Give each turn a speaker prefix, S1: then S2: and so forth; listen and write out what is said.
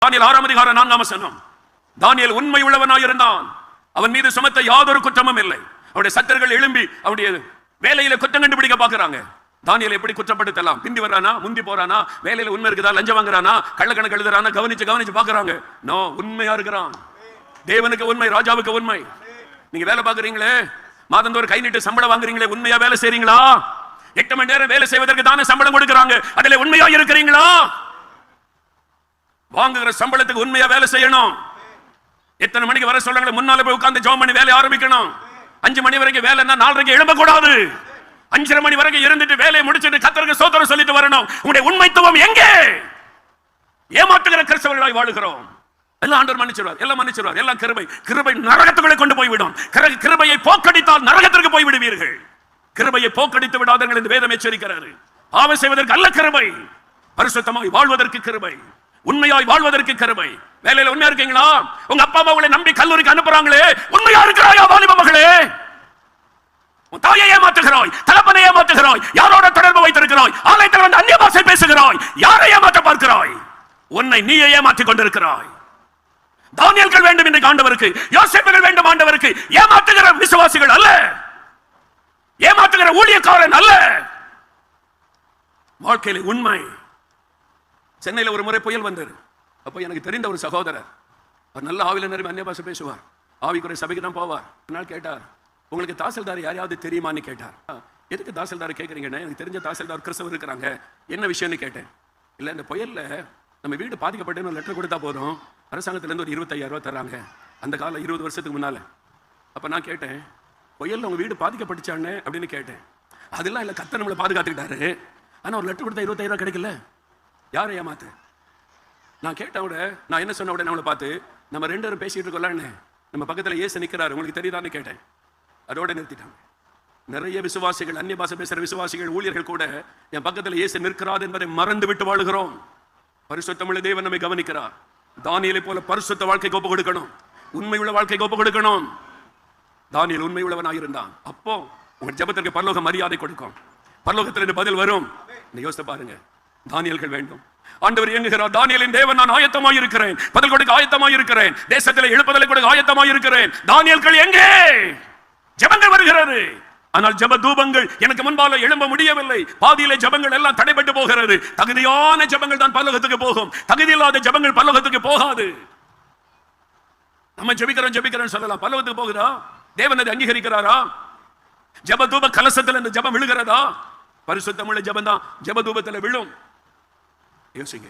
S1: தானியேல் 6 அதிகாரம் 4 வசனம். தானியேல் உண்மை உள்ளவனாய் இருந்தான், அவன் மீது சுமத்த யாதொரு குற்றமும் இல்லை. அவருடைய சத்தர்கள் எழும்பி அவருடைய வேலையில குற்றம் கண்டுபிடிக்க பாக்குறாங்க. தானியேல் எப்படி குற்றப்படுத்தலாம்? பிந்தி வர்றானா, முந்தி போறானா, வேலையில உண்மை இருக்குதா, லஞ்சம் வாங்குறானா, கள்ளக்கணக்கு எழுதுறானா, கவனிச்சு பாக்குறாங்க. நோ, உண்மையா இருக்கிறான். தேவனுக்கு உண்மை, ராஜாவுக்கு உண்மை. நீங்க வேலை பாக்குறீங்களே, மாதந்தோறும் கை நீட்டு சம்பளம் வாங்குறீங்களே, உண்மையா வேலை செய்றீங்களா? 8 மணி நேரம் வேலை செய்வதற்கு தானே சம்பளம் கொடுக்கறாங்க, அதுல உண்மையா இருக்கிறீங்களா? வாங்குகிற சம்பளத்துக்கு உண்மையா வேலை செய்யணும். எத்தனை மணிக்கு வர சொல்றாங்க, முன்னால போய் உட்கார்ந்து ஜெபம் பண்ணி வேலைய ஆரம்பிக்கணும். 5 மணி வரைக்கும் வேலைன்னா 4:30 எழும்ப கூடாது. 5:30 மணி வரைக்கும் இருந்துட்டு வேலையை முடிச்சிட்டு கர்த்தருக்கு ஸ்தோத்திரம் சொல்லிட்டு வரணும். உங்களுடைய உண்மைத்துவம் எங்கே? ஏமாற்றுகிற கிறிஸ்தவர்களாய் வாழுகிறோம். எல்லாம் ஆண்டவர் மன்னிச்சிடுவார், எல்லாம் மன்னிச்சிடுவார், எல்லாம் கிருபை நரகத்துக்குள்ளே கொண்டு போய்விடும். கிருபையை போக்கடித்தால் நரகத்திற்கு போய் விடுவீர்கள். கிருபையை போக்கடித்து விடாதீர்கள் என்று வேதம் எச்சரிக்கிறது. பாவம் செய்வதற்கு அல்ல கிருபை, பரிசுத்தமாய் வாழ்வதற்கு கிருபை, உண்மையாய் வாழ்வதற்கு கிருபை. வேலையில உண்மையா இருக்கீங்களா? உங்க அப்பா அம்மா உங்களை நம்பி கல்லூரிக்கு அனுப்புறாங்களே, உண்மையா இருக்கிறாயா வாலிப மகளே? உன் தாயை ஏமாற்றுகிறாய், தகப்பனை ஏமாற்றுகிறாய், யாரோட தொடர்பு வைத்திருக்கிறாய், ஆலயத்தில் வந்து அந்நிய பாஷை பேசுகிறாய், யாரை ஏமாற்ற பார்க்கிறாய்? உன்னை நீயே ஏமாற்றிக் கொண்டிருக்கிறாய். தானியேல்கள் வேண்டும் என்று ஆண்டவருக்கு, யோசேப்புகள் வேண்டும் ஆண்டவருக்கு. ஏமாற்றுகிற விசுவாசிகள் அல்ல, ஏமாற்றுகிற ஊழியக்காரன் அல்ல. வாழ்க்கையில உண்மை. சென்னையில் ஒரு முறை புயல் வந்தது. அப்போ எனக்கு தெரிந்த ஒரு சகோதரர், அவர் நல்ல ஆவில நிறைய அந்நிய பாஷை பேசுவார், ஆவிக்குறை சபைக்கு தான் போவார். ஒரு நாள் கேட்டார், உங்களுக்கு தாசில்தார் யாரையாவது தெரியுமான்னு கேட்டார். எதுக்கு தாசில்தார் கேட்குறீங்கன்னு, எனக்கு தெரிஞ்ச தாசில்தார் கிறிஸ்தவர் இருக்கிறாங்க, என்ன விஷயம்னு கேட்டேன். இல்லை, இந்த புயல்ல நம்ம வீடு பாதிக்கப்பட்டேன்னு ஒரு லெட்டர் கொடுத்தா போதும், அரசாங்கத்திலேருந்து ஒரு 25,000 ரூபா தர்றாங்க. அந்த காலம் 20 வருஷத்துக்கு முன்னால. அப்போ நான் கேட்டேன், புயல்ல உங்க வீடு பாதிக்கப்பட்டுச்சான்னு அப்படின்னு கேட்டேன். அதெல்லாம் இல்லை, கர்த்தர் நம்மளை பாதுகாத்துக்கிட்டாரு. ஆனால் ஒரு லெட்டர் கொடுத்தா 25,000 ரூபா கிடைக்கல. யாரை ஏமாத்து? நான் கேட்டவுட, நான் என்ன சொன்ன உடனே நம்மளை பார்த்து, நம்ம 2 பேரும் பேசிட்டு இருக்கோம்ல, நம்ம பக்கத்தில் இயேசு நிற்கிறாரு, உங்களுக்கு தெரியுதான்னு கேட்டேன். அதோட நிறுத்திட்டாங்க. நிறைய விசுவாசிகள், அந்நிய பாஷை பேசுகிற விசுவாசிகள், ஊழியர்கள் கூட என் பக்கத்தில் இயேசு நிற்கிறார் என்பதை மறந்து விட்டு வாழுகிறோம். பரிசுத்தமுள்ள தேவன் நம்மை கவனிக்கிறார். தானியேலை போல பரிசுத்த வாழ்க்கைக்கு ஒப்பு கொடுக்கணும், உண்மையுள்ள வாழ்க்கைக்கு ஒப்பு கொடுக்கணும். தானியேல் உண்மை உள்ளவனாயிருந்தான். அப்போ உங்க ஜெபத்திற்கு பரலோக மரியாதை கொடுக்கும், பரலோகத்திலிருந்து பதில் வரும். யோசித்து பாருங்க, தானியேல்கள் வேண்டும். ஆண்டவர் இயங்குகிறார், தானியேலின் தேவன் நான் ஆயத்தமாய் இருக்கிறேன், பதில் கொடுக்க ஆயத்தமாய் இருக்கிறேன், தேசத்தில் எழுப்புதலை கொடுக்க ஆயத்தமாய் இருக்கிறேன். தானியேல்கள் எங்கே? ஜெபங்கள் வருகிறது, ஆனால் ஜெப தூபங்கள் எனக்கு முன்பால எழும்ப முடியவில்லை. பாதியிலே ஜெபங்கள் எல்லாம் தடைபட்டு போகிறது. தகுதியான ஜெபங்கள் தான் பரலோகத்துக்கு போகும், தகுதி இல்லாத ஜெபங்கள் பரலோகத்துக்கு போகாது. நம்ம ஜெபிக்கிறோம் சொல்லலாம், பரலோகத்துக்கு போகுதா? தேவன் அதை அங்கீகரிக்கிறாரா? ஜெப தூப கலசத்தில் இந்த ஜெபம் விழுகிறதா? பரிசுத்தமுள்ள ஜெபம் தான் ஜெப தூபத்தில் விழும். யோசிங்க.